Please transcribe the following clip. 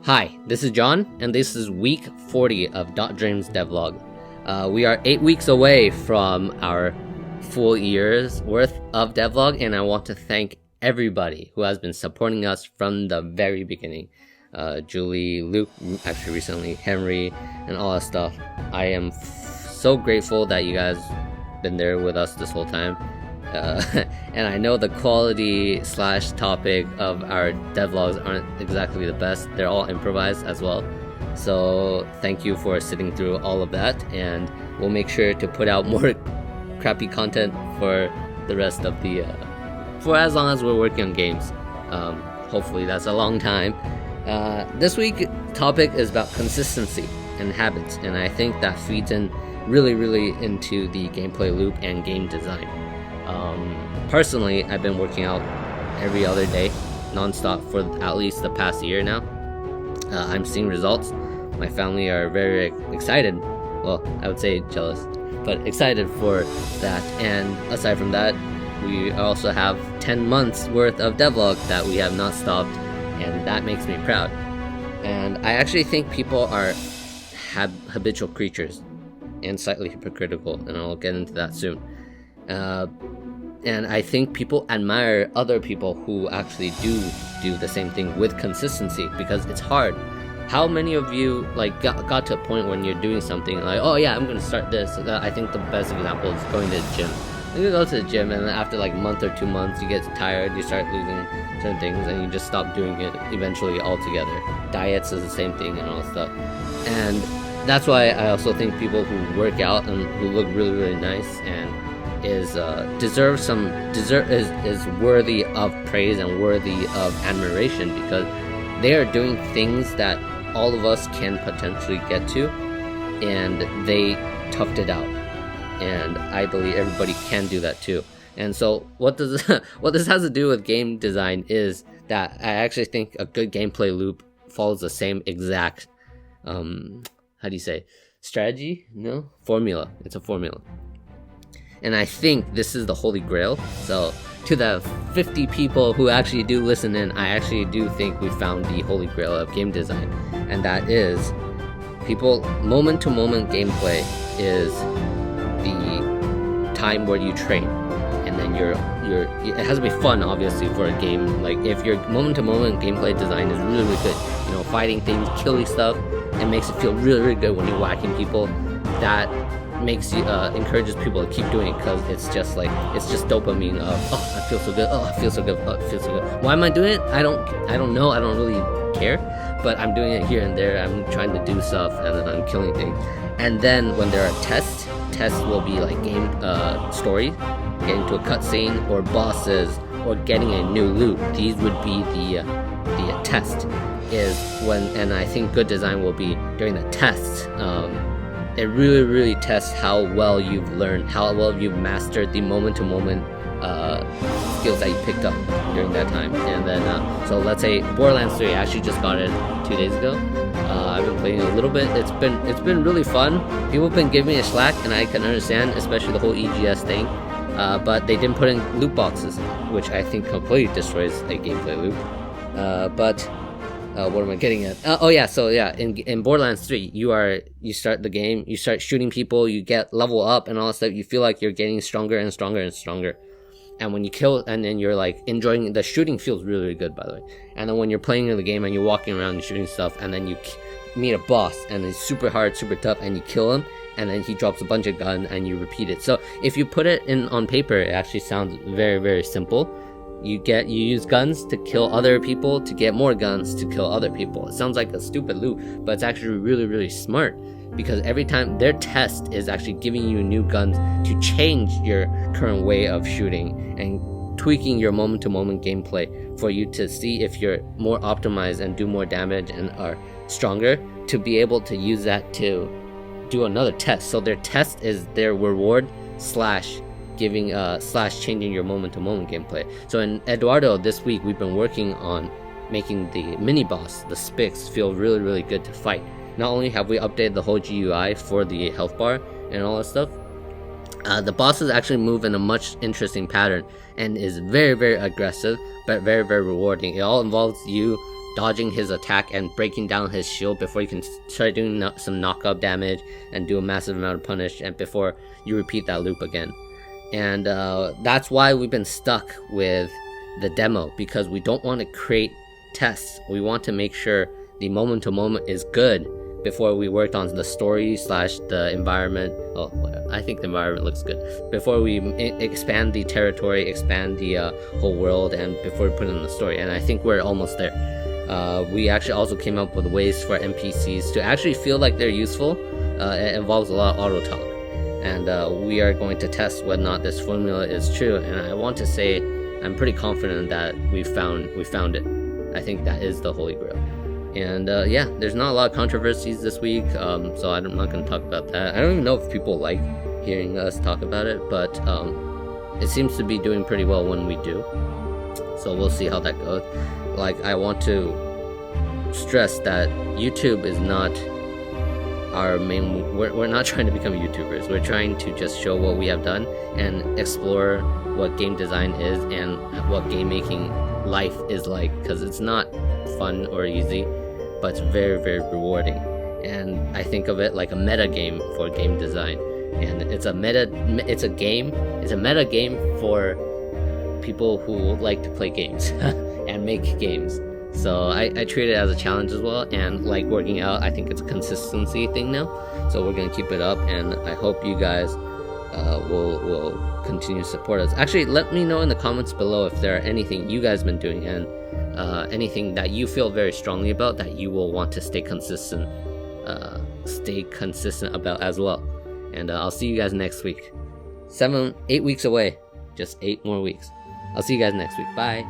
Hi, this is John, and this is week 40 of Dreams Devlog. We are 8 weeks away from our full year's worth of devlog, and I want to thank everybody who has been supporting us from the very beginning. Julie, Luke, actually recently, Henry, and all that stuff. I am so grateful that you guys been there with us this whole time. And I know the quality / topic of our devlogs aren't exactly the best. They're all improvised as well. So thank you for sitting through all of that, and we'll make sure to put out more crappy content for the rest of the for as long as we're working on games. Hopefully that's a long time. This week's topic is about consistency and habits, and I think that feeds in really into the gameplay loop and game design. Personally, I've been working out every other day non-stop for at least the past year now. I'm seeing results. My family are very excited. Well, I would say jealous, but excited for that. And aside from that, we also have 10 months worth of devlog that we have not stopped, and that makes me proud. And I actually think people are habitual creatures and slightly hypocritical, and I'll get into that soon. And I think people admire other people who actually do the same thing with consistency, because it's hard. How many of you got to a point when you're doing something like, oh yeah, I'm gonna start this? I think the best example is going to the gym. You go to the gym, and then after like a month or 2 months, you get tired, you start losing certain things, and you just stop doing it eventually altogether. Diets is the same thing and all that stuff. And that's why I also think people who work out and who look really nice and is worthy of praise and worthy of admiration, because they are doing things that all of us can potentially get to, and they toughed it out. And I believe everybody can do that too. And so what this has to do with game design is that I actually think a good gameplay loop follows the same exact strategy? No? Formula. It's a formula. And I think this is the holy grail. So to the 50 people who actually do listen in, I actually do think we found the holy grail of game design. And that is, moment to moment gameplay is the time where you train. And then it has to be fun, obviously, for a game. Like, if your moment to moment gameplay design is really good, fighting things, killing stuff, it makes it feel really good when you're whacking people. That makes you encourages people to keep doing it, because it's just dopamine of, oh, I feel so good, oh, I feel so good, oh, I feel so good. Why am I doing it? I don't know, I don't really care, but I'm doing it here and there. I'm trying to do stuff, and then I'm killing things. And then when there are tests will be like game story, getting to a cutscene, or bosses, or getting a new loot. These would be the test is when, and I think good design will be during the tests. It really tests how well you've learned, how well you've mastered the moment-to-moment skills that you picked up during that time. And then, so let's say Borderlands 3, I actually just got it 2 days ago. I've been playing a little bit. It's been really fun. People have been giving me a slack, and I can understand, especially the whole EGS thing. But they didn't put in loot boxes, which I think completely destroys a gameplay loop. What am I getting at? In Borderlands 3, you start the game, you start shooting people, you get level up and all that stuff. You feel like you're getting stronger and stronger. And when you kill, and then you're like enjoying the shooting, feels really good, by the way. And then when you're playing in the game and you're walking around and shooting stuff, and then you meet a boss and it's super hard, super tough, and you kill him, and then he drops a bunch of guns, and you repeat it. So if you put it on paper, it actually sounds very simple. You use guns to kill other people to get more guns to kill other people. It sounds like a stupid loop, but it's actually really smart, because every time their test is actually giving you new guns to change your current way of shooting and tweaking your moment-to-moment gameplay for you to see if you're more optimized and do more damage and are stronger, to be able to use that to do another test. So their test is their reward / giving / changing your moment-to-moment gameplay. So in Eduardo this week, we've been working on making the mini boss, the Spix, feel really good to fight. Not only have we updated the whole GUI for the health bar and all that stuff, the bosses actually move in a much interesting pattern and is very aggressive, but very rewarding. It all involves you dodging his attack and breaking down his shield before you can start doing some knockup damage and do a massive amount of punish, and before you repeat that loop again. And that's why we've been stuck with the demo, because we don't want to create tests. We want to make sure the moment to moment is good before we worked on the story / the environment. Oh, I think the environment looks good. Before we expand the territory, expand the whole world, and before we put in the story. And I think we're almost there. We actually also came up with ways for NPCs to actually feel like they're useful. It involves a lot of auto talk, and we are going to test whether or not this formula is true. And I want to say I'm pretty confident that we found it. I think that is the Holy Grail. And yeah, there's not a lot of controversies this week, so I'm not going to talk about that. I don't even know if people like hearing us talk about it, but it seems to be doing pretty well when we do. So we'll see how that goes. Like, I want to stress that YouTube is not our main. We're not trying to become YouTubers. We're trying to just show what we have done and explore what game design is and what game making life is like, because it's not fun or easy, but it's very, very rewarding. And I think of it like a meta game for game design, and it's a meta game for people who like to play games and make games. So I treat it as a challenge as well, and like working out, I think it's a consistency thing now, so we're gonna keep it up, and I hope you guys will continue to support us. Actually, let me know in the comments below if there are anything you guys been doing, and anything that you feel very strongly about that you will want to stay consistent about as well. And I'll see you guys next week. 8 weeks away, just 8 more weeks. I'll see you guys next week. Bye.